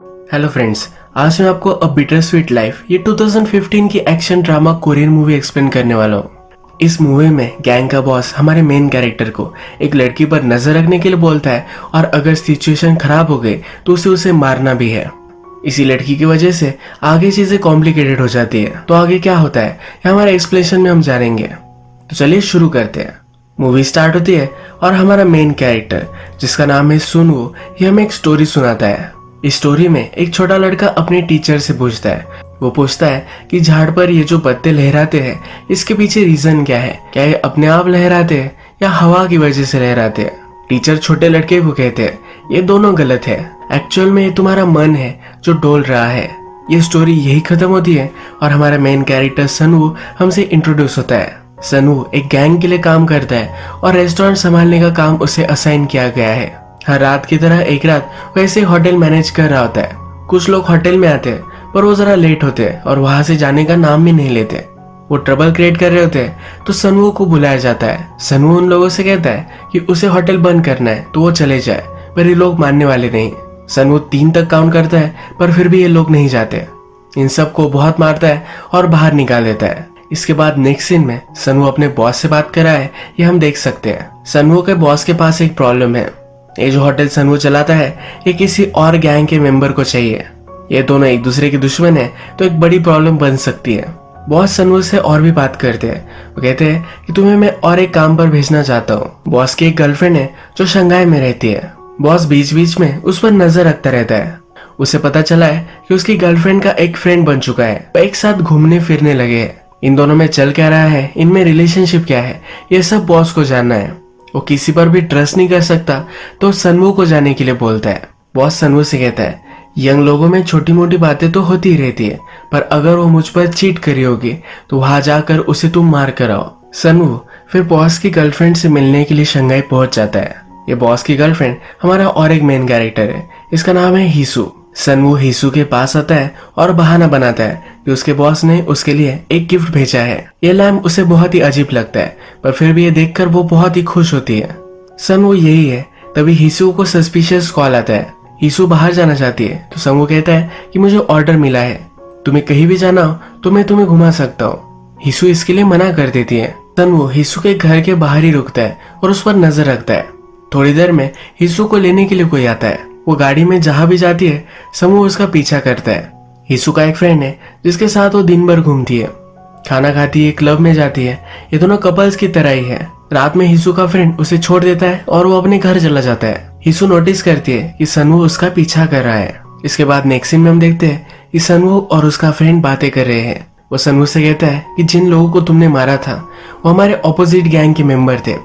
Hello friends, आज मैं आपको अ बिटर स्वीट लाइफ ये 2015 की action drama Korean movie explain करने वाला हूँ। इस मूवी में गैंग का बॉस हमारे मेन कैरेक्टर को एक लड़की पर नजर रखने के लिए बोलता है और अगर सिचुएशन खराब हो गई तो उसे मारना भी है। इसी लड़की की वजह से आगे चीजें कॉम्प्लिकेटेड हो जाती है। तो आगे क्या होता है ये हमारे एक्सप्लेनेशन में हम जानेंगे। तो चलिए शुरू करते हैं। मूवी स्टार्ट होती है और हमारा मेन कैरेक्टर जिसका नाम है सुनवो, ये हमें एक स्टोरी सुनाता है। इस स्टोरी में एक छोटा लड़का अपने टीचर से पूछता है। वो पूछता है कि झाड़ पर ये जो पत्ते लहराते हैं इसके पीछे रीजन क्या है, क्या ये अपने आप लहराते हैं या हवा की वजह से लहराते हैं। टीचर छोटे लड़के को कहते हैं ये दोनों गलत है, एक्चुअल में ये तुम्हारा मन है जो डोल रहा है। ये स्टोरी यही खत्म होती है और हमारा मेन कैरेक्टर सनवू हमसे इंट्रोड्यूस होता है। सनवू एक गैंग के लिए काम करता है और रेस्टोरेंट संभालने का काम उसे असाइन किया गया है। हर रात की तरह एक रात वो ऐसे होटल मैनेज कर रहा होता है। कुछ लोग होटल में आते हैं पर वो जरा लेट होते हैं और वहां से जाने का नाम भी नहीं लेते। वो ट्रबल क्रिएट कर रहे होते हैं तो सनवू को बुलाया जाता है। सनवू उन लोगों से कहता है कि उसे होटल बंद करना है तो वो चले जाए, पर ये लोग मानने वाले नहीं। सनवू 3 तक काउंट करता है पर फिर भी ये लोग नहीं जाते। इन सबको बहुत मारता है और बाहर निकाल देता है। इसके बाद नेक्स्ट सीन में सनवू अपने बॉस से बात कर रहा है, ये हम देख सकते हैं। सनवू के बॉस के पास एक प्रॉब्लम है। ये जो होटल सनवू चलाता है ये किसी और गैंग के मेंबर को चाहिए। ये दोनों एक दूसरे के दुश्मन है तो एक बड़ी प्रॉब्लम बन सकती है। बॉस सनवू से और भी बात करते हैं। वो कहते हैं कि तुम्हें मैं और एक काम पर भेजना चाहता हूँ। बॉस की एक गर्लफ्रेंड है जो शंघाई में रहती है। बॉस बीच बीच में उस पर नजर रखता रहता है। उसे पता चला है कि उसकी गर्लफ्रेंड का एक फ्रेंड बन चुका है, वो एक साथ घूमने फिरने लगे हैं। इन दोनों में चल क्या रहा है, इनमें रिलेशनशिप क्या है, ये सब बॉस को जानना है। वो किसी पर भी ट्रस्ट नहीं कर सकता तो सनवू को जाने के लिए बोलता है। बॉस सनवू से कहता है यंग लोगों में छोटी मोटी बातें तो होती ही रहती है, पर अगर वो मुझ पर चीट करी होगी तो वहां जाकर उसे तुम मार कर आओ। सनवू फिर बॉस की गर्लफ्रेंड से मिलने के लिए शंघाई पहुंच जाता है। ये बॉस की गर्लफ्रेंड हमारा और एक मेन कैरेक्टर है, इसका नाम है हिसू। सनवू हिसू के पास आता है और बहाना बनाता है कि उसके बॉस ने उसके लिए एक गिफ्ट भेजा है। ये लैम्प उसे बहुत ही अजीब लगता है पर फिर भी ये देखकर वो बहुत ही खुश होती है। सनवू यही है। तभी हिसू को सस्पिशियस कॉल आता है। हिसू बाहर जाना चाहती है तो सनवू कहता है कि मुझे ऑर्डर मिला है, तुम्हें कहीं भी जाना हो तो मैं तुम्हें घुमा सकता हूँ। हिसू इसके लिए मना कर देती है। सनवू हिसू के घर के बाहर ही रुकता है और उस पर नजर रखता है। थोड़ी देर में हिसू को लेने के लिए कोई आता है। वो गाड़ी में जहां भी जाती है सनवू उसका पीछा करता है। हिसू का एक फ्रेंड है जिसके साथ वो दिन भर घूमती है, खाना खाती है, क्लब में जाती है। ये दोनों कपल्स की तरह ही है। रात में हिसू का फ्रेंड उसे छोड़ देता है और वो अपने घर चला जाता है। हिसू नोटिस करती है कि सनवू उसका पीछा कर रहा है। इसके बाद नेक्स्ट सीन में हम देखते हैं कि सनवू और उसका फ्रेंड बातें कर रहे हैं। वो सनवू से कहता है कि जिन लोगों को तुमने मारा था वो हमारे ऑपोजिट गैंग के मेंबर थे।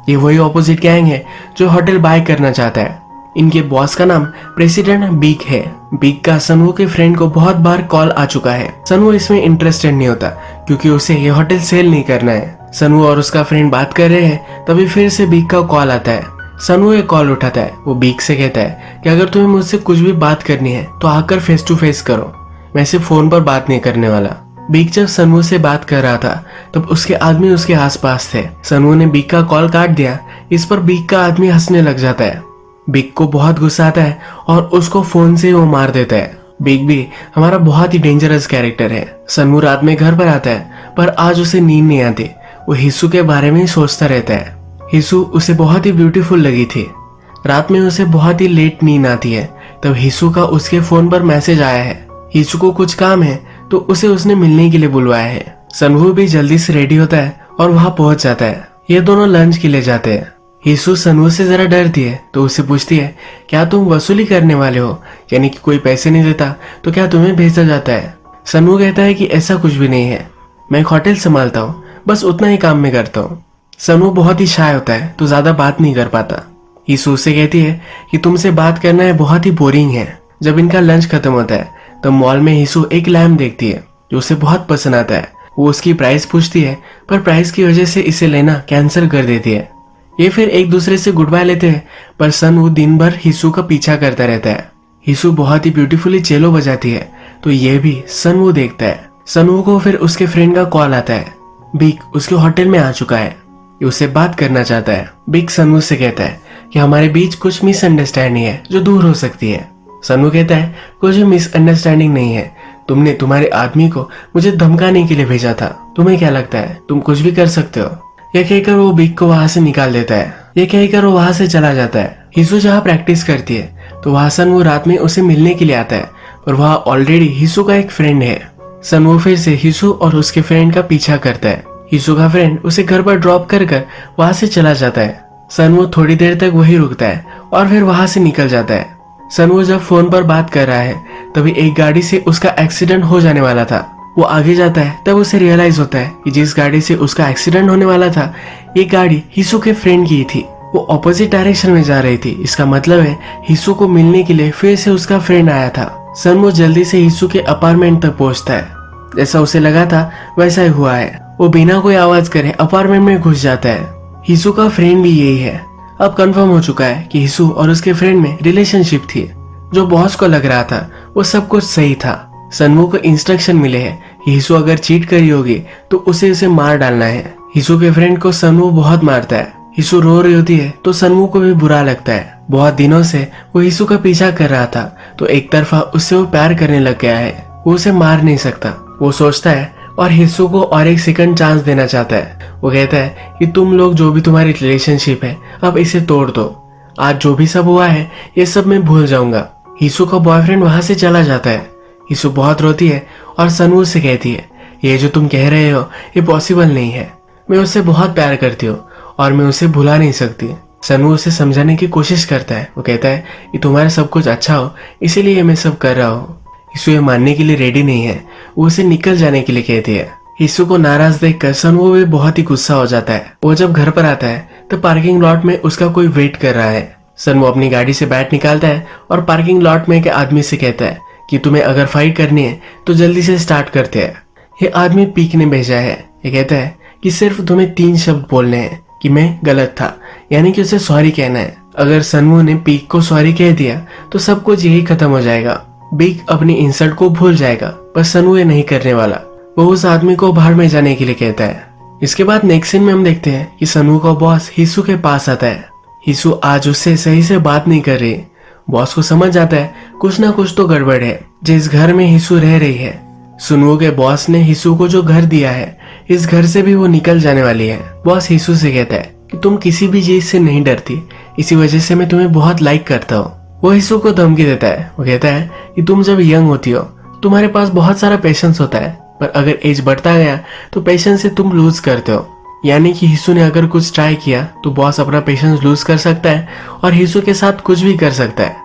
ये वही ऑपोजिट गैंग है जो होटल बाय करना चाहता है। इनके बॉस का नाम प्रेसिडेंट बिग है। बिग का सनवू के फ्रेंड को बहुत बार कॉल आ चुका है। सनवू इसमें इंटरेस्टेड नहीं होता क्योंकि उसे ये होटल सेल नहीं करना है। सनवू और उसका फ्रेंड बात कर रहे हैं तभी फिर से बिग का कॉल आता है। सनवू ये कॉल उठाता है। वो बिग से कहता है कि अगर तुम्हें मुझसे कुछ भी बात करनी है तो आकर फेस टू फेस करो, मैं सिर्फ फोन पर बात नहीं करने वाला। बिग जब सनवू से बात कर रहा था तब उसके आदमी उसके आसपास थे। सनवू ने बिग का कॉल काट दिया। इस पर बिग का आदमी हंसने लग जाता है। बिग को बहुत गुस्सा आता है और उसको फोन से वो मार देता है। बिग भी हमारा बहुत ही डेंजरस कैरेक्टर है। सनवू रात में घर पर आता है पर आज उसे नींद नहीं आती। वो हिसू के बारे में ही सोचता रहता है। हिसू उसे बहुत ही ब्यूटीफुल लगी थी। रात में उसे बहुत ही लेट नींद आती है। तब हिसू का उसके फोन पर मैसेज आया है। हिसू को कुछ काम है तो उसे उसने मिलने के लिए बुलवाया है। सनवू भी जल्दी से रेडी होता है और वहां पहुंच जाता है। ये दोनों लंच के लिए जाते हैं। हिसू सनवू से जरा डरती है तो उससे पूछती है क्या तुम वसूली करने वाले हो, यानी कि कोई पैसे नहीं देता तो क्या तुम्हें भेजा जाता है। सनवू कहता है कि ऐसा कुछ भी नहीं है, मैं एक होटल संभालता हूँ, बस उतना ही काम मैं करता हूँ। सनवू बहुत ही शाय होता है तो ज्यादा बात नहीं कर पाता। हिसू से कहती है कि तुमसे बात करना है बहुत ही बोरिंग है। जब इनका लंच खत्म होता है तब मॉल में हिसू एक लैम्प देखती है जो उसे बहुत पसंद आता है। वो उसकी प्राइस पूछती है पर प्राइस की वजह से इसे लेना कैंसिल कर देती है। ये फिर एक दूसरे से गुड बाय लेते हैं पर सनवू दिन भर हिसू का पीछा करता रहता है। हिसू बहुत ही ब्यूटीफुली चेलो बजाती है तो ये भी सनवू देखता है। सनवू को फिर उसके फ्रेंड का कॉल आता है। बिग उसके होटल में आ चुका है, ये उससे बात करना चाहता है। बिग सनवू से कहता है कि हमारे बीच कुछ मिसअंडरस्टैंडिंग है जो दूर हो सकती है। सनू कहता है कोई मिसअंडरस्टैंडिंग नहीं है, तुमने तुम्हारे आदमी को मुझे धमकाने के लिए भेजा था, तुम्हें क्या लगता है तुम कुछ भी कर सकते हो। यह कहकर वो बिग को वहां से निकाल देता है। यह कहकर वो वहां से चला जाता है। हिसू जहाँ प्रैक्टिस करती है तो वहां सनवो रात में उसे मिलने के लिए आता है, पर वहाँ ऑलरेडी हिसू का एक फ्रेंड है। सनवो फिर से हिसू और उसके फ्रेंड का पीछा करता है। हिसू का फ्रेंड उसे घर पर ड्रॉप कर वहां से चला जाता है। सनवो थोड़ी देर तक वही रुकता है और फिर वहां से निकल जाता है। सनवो जब फोन पर बात कर रहा है तभी एक गाड़ी से उसका एक्सीडेंट हो जाने वाला था। वो आगे जाता है तब उसे रियलाइज होता है कि जिस गाड़ी से उसका एक्सीडेंट होने वाला था ये गाड़ी हिसू के फ्रेंड की थी। वो ऑपोजिट डायरेक्शन में जा रही थी। इसका मतलब है हिसू को मिलने के लिए फिर से उसका फ्रेंड आया था। सनवो जल्दी से हिसू के अपार्टमेंट तक पहुंचता है। जैसा उसे लगा था वैसा ही हुआ है। वो बिना कोई आवाज करे अपार्टमेंट में घुस जाता है। हिसू का फ्रेंड भी यही है। अब कंफर्म हो चुका है कि हिसू और उसके फ्रेंड में रिलेशनशिप थी। जो बॉस को लग रहा था वो सब कुछ सही था। सनवो को इंस्ट्रक्शन मिले हैं कि हिसू अगर चीट करी होगी तो उसे मार डालना है। हिसू के फ्रेंड को सनवो बहुत मारता है। हिसू रो रही होती है तो सनवो को भी बुरा लगता है। बहुत दिनों से वो हिसू का पीछा कर रहा था तो एक तरफा उससे वो प्यार करने लग गया है। वो उसे मार नहीं सकता। वो सोचता है और हिसू को और एक सेकंड चांस देना चाहता है। वो कहता है कि तुम लोग जो भी तुम्हारी रिलेशनशिप है अब इसे तोड़ दो। आज जो भी सब हुआ है ये सब मैं भूल जाऊंगा। हिसू का बॉयफ्रेंड वहां से चला जाता है। हिसू बहुत रोती है और सनवो से कहती है ये जो तुम कह रहे हो ये पॉसिबल नहीं है। मैं उससे बहुत प्यार करती हूँ और मैं उसे भुला नहीं सकती। सनवो उसे समझाने की कोशिश करता है। वो कहता है कि तुम्हारा सब कुछ अच्छा हो इसीलिए मैं सब कर रहा हूँ। हिसू ये मानने के लिए रेडी नहीं है। वो उसे निकल जाने के लिए कहती है। हिसू को नाराज देखकर सनवो भी बहुत ही गुस्सा हो जाता है। वो जब घर पर आता है तो पार्किंग लॉट में उसका कोई वेट कर रहा है। सनवो अपनी गाड़ी से बैट निकालता है और पार्किंग लॉट में एक आदमी से कहता है कि तुम्हें अगर फाइट करनी है तो जल्दी से स्टार्ट करते हैं। ये आदमी पीक ने भेजा है। ये कहता है कि सिर्फ तुम्हें 3 शब्द बोलने हैं कि मैं गलत था, यानी कि उसे सॉरी कहना है। अगर सनवो ने पीक को सॉरी कह दिया तो सब कुछ यही खत्म हो जाएगा। पीक अपनी इंसल्ट को भूल जाएगा, पर सनवो ये नहीं करने वाला। वो उस आदमी को बाहर में जाने के लिए कहता है। इसके बाद नेक्स्ट सीन में हम देखते हैं कि सनवो का बॉस हिसू के पास आता है। हिसू आज उससे सही से बात नहीं कर रही। बॉस को समझ जाता है कुछ ना कुछ तो गड़बड़ है। जिस घर में हिसू रह रही है, सनवो के बॉस ने हिसू को जो घर दिया है इस घर से भी वो निकल जाने वाली है। बॉस हिसू से कहता है कि तुम किसी भी चीज से नहीं डरती, इसी वजह से मैं तुम्हें बहुत लाइक करता हूँ। वो हिसू को धमकी देता है। वो कहता है कि तुम जब यंग होती हो तुम्हारे पास बहुत सारा पेशेंस होता है, पर अगर एज बढ़ता गया तो पेशेंस से तुम लूज करते हो। यानी कि हिसू ने अगर कुछ ट्राई किया तो बॉस अपना पेशेंस लूज कर सकता है और हिसू के साथ कुछ भी कर सकता है।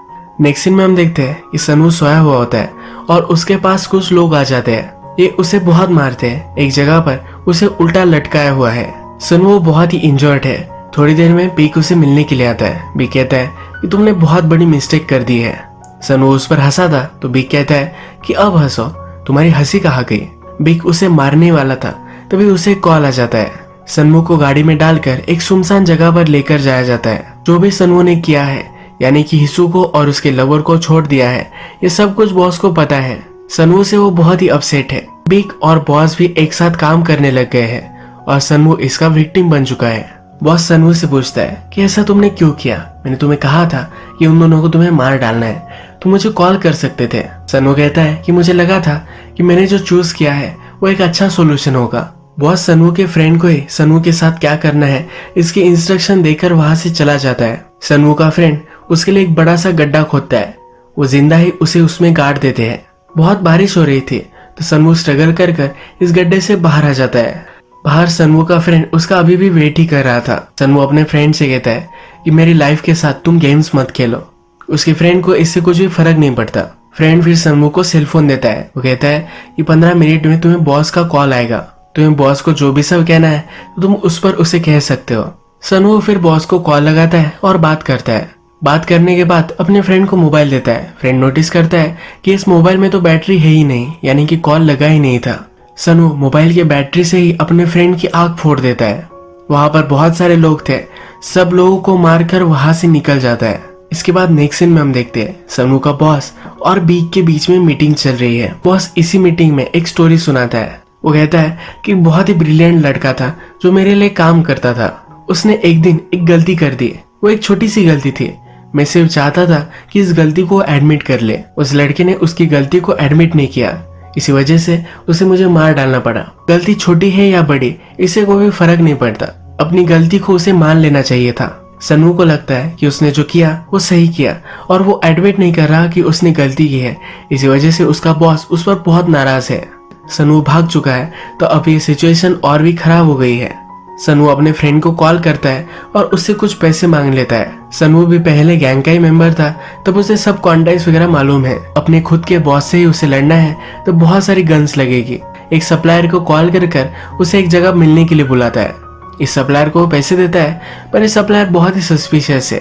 नेक्स्ट सीन में हम देखते हैं कि सनवो सोया हुआ होता है और उसके पास कुछ लोग आ जाते हैं। ये उसे बहुत मारते हैं। एक जगह पर उसे उल्टा लटकाया हुआ है। सनवो बहुत ही इंजर्ड है। थोड़ी देर में पीक उसे मिलने के लिए आता है। बीक कहता है कि तुमने बहुत बड़ी मिस्टेक कर दी है। सनवो उस पर हंसा था तो बीक कहता है कि अब हंसो, तुम्हारी हंसी कहाँ गई। बीक उसे मारने वाला था तभी उसे कॉल आ जाता है। सनवो को गाड़ी में डालकर एक सुनसान जगह पर लेकर जाया जाता है। जो भी सनवो ने किया है, यानी कि हिसू को और उसके लवर को छोड़ दिया है, ये सब कुछ बॉस को पता है। सनवो से वो बहुत ही अपसेट है। बीक और बॉस भी एक साथ काम करने लग गए हैं और सनवो इसका विक्टिम बन चुका है। बॉस सनवो से पूछता है कि ऐसा तुमने क्यों किया। मैंने तुम्हें कहा था कि उन दोनों को तुम्हें मार डालना है, तुम मुझे कॉल कर सकते थे। सनवो कहता है कि मुझे लगा था कि मैंने जो चूज किया है वो एक अच्छा सोल्यूशन होगा। बॉस सनवो के फ्रेंड को ही सनवो के साथ क्या करना है इसकी इंस्ट्रक्शन देकर वहां से चला जाता है। सनवो का फ्रेंड उसके लिए एक बड़ा सा गड्ढा खोदता है। वो जिंदा ही उसे उसमें गाड़ देते हैं। बहुत बारिश हो रही थी तो सनवो स्ट्रगल कर इस गड्ढे से बाहर आ जाता है। बाहर सनवो का फ्रेंड उसका अभी भी वेट ही कर रहा था। सनवो अपने फ्रेंड से कहता है कि मेरी लाइफ के साथ तुम गेम्स मत खेलो। उसके फ्रेंड को इससे कुछ भी फर्क नहीं पड़ता। फ्रेंड फिर सनवो को सेलफोन देता है। वो कहता है कि 15 मिनट में तुम्हें बॉस का कॉल आएगा, तुम्हें बॉस को जो भी सब कहना है तो तुम उस पर उसे कह सकते हो। सनवो फिर बॉस को कॉल लगाता है और बात करता है। बात करने के बाद अपने फ्रेंड को मोबाइल देता है। फ्रेंड नोटिस करता है कि इस मोबाइल में तो बैटरी है ही नहीं, यानी कि कॉल लगा ही नहीं था। सनवो मोबाइल के बैटरी से ही अपने फ्रेंड की आंख फोड़ देता है। वहां पर बहुत सारे लोग थे। सब लोगों को मारकर वहां से निकल जाता है। इसके बाद नेक्स्ट सीन में हम देखते हैं सनवो का बॉस और बीक के बीच में मीटिंग चल रही है। बॉस इसी मीटिंग में एक स्टोरी सुनाता है। वो कहता है कि बहुत ही ब्रिलियंट लड़का था जो मेरे लिए काम करता था। उसने एक दिन एक गलती कर दी। वो एक छोटी सी गलती थी मैं सिर्फ चाहता था कि इस गलती को एडमिट कर ले। उस लड़के ने उसकी गलती को एडमिट नहीं किया, इसी वजह से उसे मुझे मार डालना पड़ा। गलती छोटी है या बड़ी, इससे कोई फर्क नहीं पड़ता। अपनी गलती को उसे मान लेना चाहिए था। सनू को लगता है कि उसने जो किया वो सही किया और वो एडमिट नहीं कर रहा कि उसने गलती की है। इसी वजह से उसका बॉस उस पर बहुत नाराज है। सनू भाग चुका है तो अब ये सिचुएशन और भी खराब हो गई है। सनू अपने फ्रेंड को कॉल करता है और उससे कुछ पैसे मांग लेता है। सनू भी पहले गैंग का ही मेंबर था, तब उसे सब कॉन्टेक्ट वगैरह मालूम है। अपने खुद के बॉस से ही उसे लड़ना है तो बहुत सारी गन्स लगेगी। एक सप्लायर को कॉल कर उसे एक जगह मिलने के लिए बुलाता है। इस सप्लायर को वो पैसे देता है, पर इस सप्लायर बहुत ही सस्पिशियस है।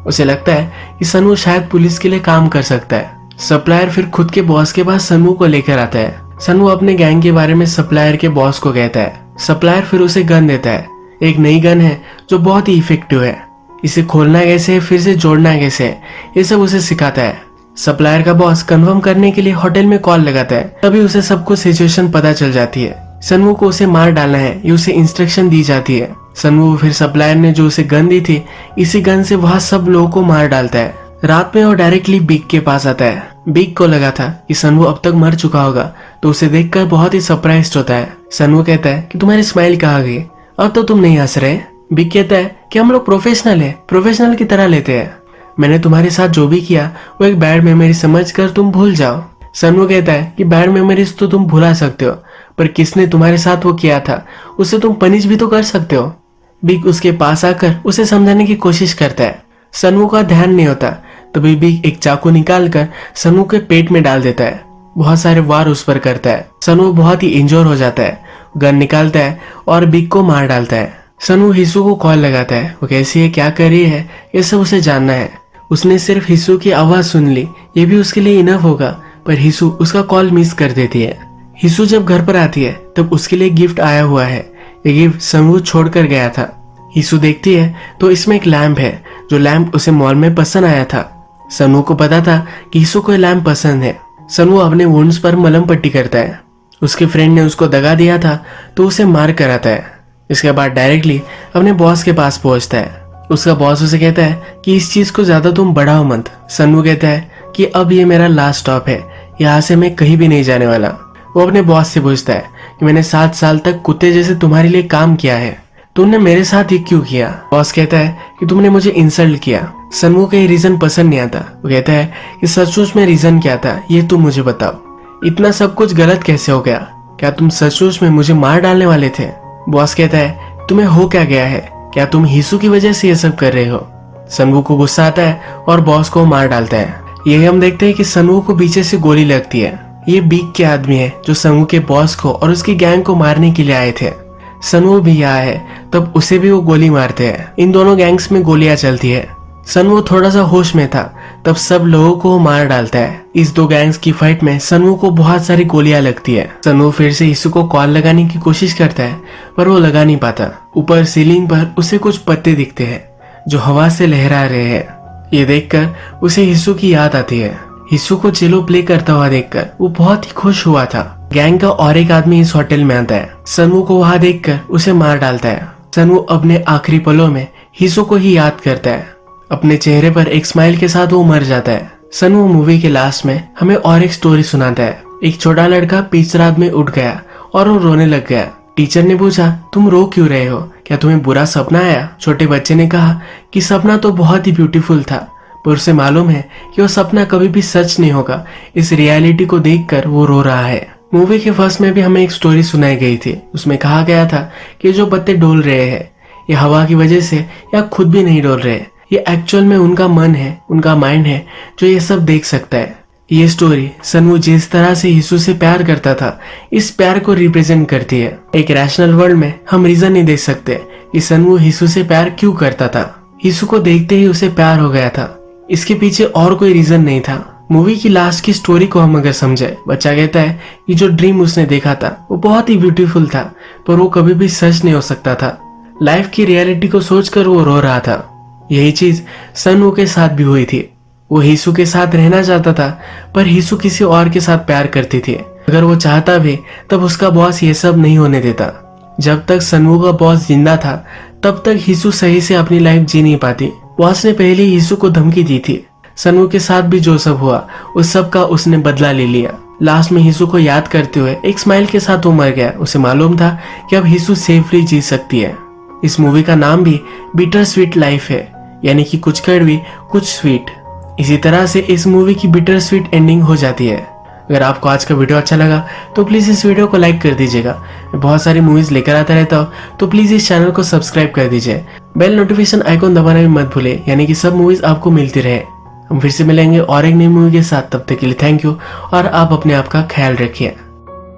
उसे लगता है कि सनू शायद पुलिस के लिए काम कर सकता है। सप्लायर फिर खुद के बॉस के पास सनू को लेकर आता है। सनू अपने गैंग के बारे में सप्लायर के बॉस को कहता है। सप्लायर फिर उसे गन देता है। एक नई गन है जो बहुत ही इफेक्टिव है। इसे खोलना कैसे है, फिर से जोड़ना कैसे है, ये सब उसे सिखाता है। सप्लायर का बॉस कंफर्म करने के लिए होटल में कॉल लगाता है। तभी उसे सब कुछ सिचुएशन पता चल जाती है। सनू को उसे मार डालना है, ये उसे इंस्ट्रक्शन दी जाती है। सनू फिर सप्लायर ने जो उसे गन दी थी, इसी गन से वह सब लोगों को मार डालता है। रात में वो डायरेक्टली बिग के पास आता है। बिग को लगा था कि सनू अब तक मर चुका होगा, तो उसे देखकर बहुत ही सरप्राइज्ड होता है। सनू कहता है कि तुम्हारी स्माइल कहाँ गई, अब तो तुम नहीं हंस रहे। बिग कहता है कि हम लोग प्रोफेशनल है, प्रोफेशनल की तरह लेते हैं। मैंने तुम्हारे साथ जो भी किया वो एक बैड मेमोरी समझकर तुम भूल जाओ। सनू कहता है कि बैड मेमोरीज तो तुम भुला सकते हो, पर किसने तुम्हारे साथ वो किया था उसे तुम पनिश भी तो कर सकते हो। बिग उसके पास आकर उसे समझाने की कोशिश करता है। सनू का ध्यान नहीं होता, तभी बिग एक चाकू निकाल कर सनू के पेट में डाल देता है। बहुत सारे वार उस पर करता है। सनू बहुत ही इंजोर हो जाता है। गन निकालता है और बिग को मार डालता है। सनू हिस्सू को कॉल लगाता है। वो कैसी है, क्या कर रही है, ये सब उसे जानना है। उसने सिर्फ हिस्सू की आवाज सुन ली, ये भी उसके लिए इनफ होगा, पर हिस्सू उसका कॉल मिस कर देती है। हिस्सू जब घर पर आती है तब उसके लिए गिफ्ट आया हुआ है। ये गिफ्ट सनू छोड़कर गया था। हिस्सू देखती है तो इसमें एक लैंप है, जो लैंप उसे मॉल में पसंद आया था। सनू को पता था कि हिस्सू को लैंप पसंद है। सनू अपने वुंड्स पर मलहम पट्टी करता है। उसके फ्रेंड ने उसको दगा दिया था तो उसे मार कर आता है। इसके बाद डायरेक्टली अपने बॉस के पास पहुंचता है। उसका बॉस उसे कहता है कि इस चीज को ज्यादा तुम बढ़ाओ मत। सनू कहता है कि अब ये मेरा लास्ट स्टॉप है, यहाँ से मैं कहीं भी नहीं जाने वाला। वो अपने बॉस से पूछता है कि मैंने 7 साल तक कुत्ते जैसे तुम्हारे लिए काम किया है, तुमने मेरे साथ ये क्यों किया। बॉस कहता है कि तुमने मुझे इंसल्ट किया। सनू का ये रीजन पसंद नहीं आता। वो कहता है कि सचमुच में रीजन क्या था ये तुम मुझे बताओ। इतना सब कुछ गलत कैसे हो गया, क्या तुम सचमुच में मुझे मार डालने वाले थे। बॉस कहता है तुम्हें हो क्या गया है, क्या तुम हिस्सू की वजह से ये सब कर रहे हो। सनू को गुस्सा आता है और बॉस को मार डालता है। यही हम देखते हैं कि सनू को पीछे से गोली लगती है। ये बिग के आदमी है जो सनू के बॉस को और उसकी गैंग को मारने के लिए आए थे। सनू भी यहाँ है तब उसे भी वो गोली मारते हैं। इन दोनों गैंग्स में गोलियां चलती है। सनू थोड़ा सा होश में था तब सब लोगों को मार डालता है। इस दो गैंग्स की फाइट में सनू को बहुत सारी गोलियां लगती है। सनू फिर से हिस्सू को कॉल लगाने की कोशिश करता है, पर वो लगा नहीं पाता। ऊपर सीलिंग पर उसे कुछ पत्ते दिखते हैं जो हवा से लहरा रहे हैं। ये देखकर उसे हिस्सू की याद आती है। हिस्सू को चेलो प्ले करता हुआ देखकर वो बहुत ही खुश हुआ था। गैंग का और एक आदमी इस होटल में आता है। सनू को वहां देखकर उसे मार डालता है। सनू अपने आखिरी पलों में हिस्सू को ही याद करता है। अपने चेहरे पर एक स्माइल के साथ वो मर जाता है। सनू मूवी के लास्ट में हमें और एक स्टोरी सुनाता है। एक छोटा लड़का बीच रात में उठ गया और वो रोने लग गया। टीचर ने पूछा तुम रो क्यों रहे हो, क्या तुम्हें बुरा सपना आया। छोटे बच्चे ने कहा कि सपना तो बहुत ही ब्यूटीफुल था, पर उसे मालूम है कि वो सपना कभी भी सच नहीं होगा। इस रियलिटी को देखकर वो रो रहा है। मूवी के फर्स्ट में भी हमें एक स्टोरी सुनाई गई थी। उसमें कहा गया था कि जो पत्ते डोल रहे हैं ये हवा की वजह से या खुद भी नहीं डोल रहे, ये एक्चुअल में उनका मन है, उनका माइंड है जो ये सब देख सकता है। ये स्टोरी सनू जिस तरह से हिस्सू से प्यार करता था, इस प्यार को रिप्रेजेंट करती है। एक रैशनल वर्ल्ड में हम रीजन नहीं देख सकते कि सनू हिस्सू से प्यार क्यों करता था। हिस्सू को देखते ही उसे प्यार हो गया था, इसके पीछे और कोई रीजन नहीं था। मूवी की लास्ट की स्टोरी को हम अगर समझे, बच्चा कहता है कि जो ड्रीम उसने देखा था वो बहुत ही ब्यूटीफुल था, पर वो कभी भी सच नहीं हो सकता था। लाइफ की रियलिटी को सोचकर वो रो रहा था। यही चीज सनू के साथ भी हुई थी। वो हिस्सू के साथ रहना चाहता था, पर हिस्सू किसी और के साथ प्यार करती थी। अगर वो चाहता भी तब उसका बॉस ये सब नहीं होने देता। जब तक सनू का बॉस जिंदा था तब तक हिस्सू सही से अपनी लाइफ जी नहीं पाती। बॉस ने पहले ही यीशु को धमकी दी थी। सनवू के साथ भी जो सब हुआ उस सब का उसने बदला ले लिया। लास्ट में यीशु को याद करते हुए एक स्माइल के साथ वो मर गया। उसे मालूम था कि अब यीशु सेफली जी सकती है। इस मूवी का नाम भी बिटर स्वीट लाइफ है, यानी कि कुछ कड़वी कुछ स्वीट। इसी तरह से इस मूवी की बिटर स्वीट एंडिंग हो जाती है। अगर आपको आज का वीडियो अच्छा लगा तो प्लीज इस वीडियो को लाइक कर दीजिएगा। मैं बहुत सारी मूवीज लेकर आता रहता हूँ, तो प्लीज इस चैनल को सब्सक्राइब कर दीजिए। बेल नोटिफिकेशन आइकॉन दबाना भी मत भूले, यानी कि सब मूवीज आपको मिलती रहे। हम फिर से मिलेंगे और एक नई मूवी के साथ। तब तक के लिए थैंक यू और आप अपने आप का ख्याल रखिए।